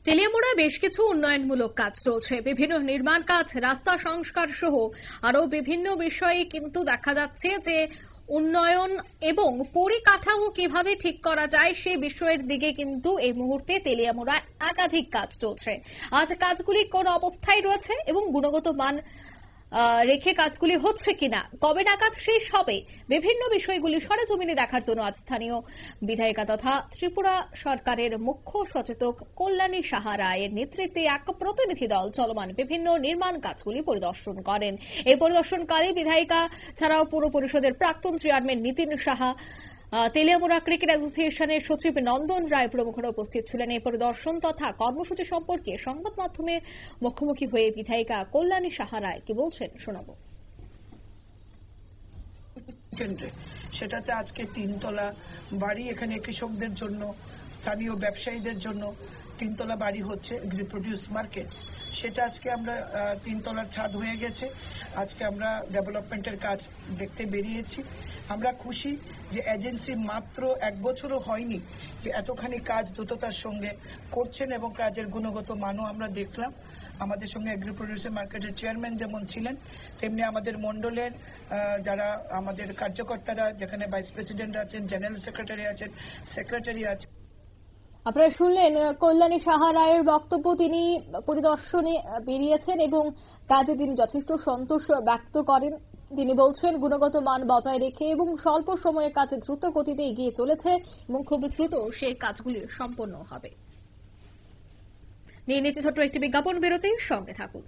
তেলিয়ামুড়ায় বেশ কিছু উন্নয়নমূলক কাজ চলছে। বিভিন্ন নির্মাণ কাজ, রাস্তা সংস্কার সহ আরো বিভিন্ন বিষয়ে কিন্তু দেখা যাচ্ছে যে উন্নয়ন এবং পরিকাঠামো কিভাবে ঠিক করা যায় সে বিষয়ের দিকে কিন্তু এই মুহূর্তে তেলিয়ামুড়ায় একাধিক কাজ চলছে। আজ কাজগুলি কোন অবস্থায় রয়েছে এবং গুণগত মান রেখে কাজগুলি হচ্ছে কিনা, কবে নাগাদ শেষ হবে, বিভিন্ন বিষয়গুলি সরেজমিনে দেখার জন্য আজ স্থানীয় বিধায়িকা তথা ত্রিপুরা সরকারের মুখ্য সচেতক কল্যাণী সাহা রায়ের নেতৃত্বে এক প্রতিনিধি দল চলমান বিভিন্ন নির্মাণ কাজগুলি পরিদর্শন করেন। এই পরিদর্শনকালে বিধায়িকা ছাড়াও পুর পরিষদের প্রাক্তন চেয়ারম্যান নিতিন সাহা, তেলিয়ামুড়া ক্রিকেট অ্যাসোসিয়েশনের সচিব নন্দন রায় প্রমুখরা উপস্থিত ছিলেন। এই পরিদর্শন তথা কর্মসূচি সম্পর্কে সংবাদ মাধ্যমের মুখোমুখি হয়ে বিধায়িকা কল্যাণী সাহা রায় কি বলছেন শোনাবো। সেটাতে আজকে 3 তলা বাড়ি এখানে কৃষকদের জন্য, স্থানীয় ব্যবসায়ীদের জন্য 3 তলা বাড়ি হচ্ছে প্রোডিউস মার্কেট। সেটা আজকে আমরা 3 তলার ছাদ হয়ে গেছে। আজকে আমরা ডেভেলপমেন্টের কাজ দেখতে বেরিয়েছি। আমরা খুশি যে এজেন্সি মাত্র 1 বছরও হয়নি যে এতখানি কাজ দ্রুততার সঙ্গে করছেন এবং কাজের গুণগত মানও আমরা দেখলাম। আমাদের সঙ্গে এগ্রি প্রোডিউসার মার্কেটের চেয়ারম্যান যেমন ছিলেন, তেমনি আমাদের মন্ডলের যারা আমাদের কার্যকর্তারা, যেখানে ভাইস প্রেসিডেন্ট আছেন, জেনারেল সেক্রেটারি আছেন, সেক্রেটারি আছেন। আপনারা শুনলেন কল্যাণী সাহা রায়ের বক্তব্য। তিনি পরিদর্শনে বেরিয়েছেন এবং কাজে তিনি যথেষ্ট সন্তোষ ব্যক্ত করেন। তিনি বলছেন গুণগত মান বজায় রেখে এবং স্বল্প সময়ে কাজ দ্রুত গতিতে এগিয়ে চলেছে এবং খুব দ্রুত সেই কাজগুলি সম্পন্ন হবে। নিয়ে নিচ্ছে ছোট্ট একটি বিজ্ঞাপন বিরতির সঙ্গে থাকুন।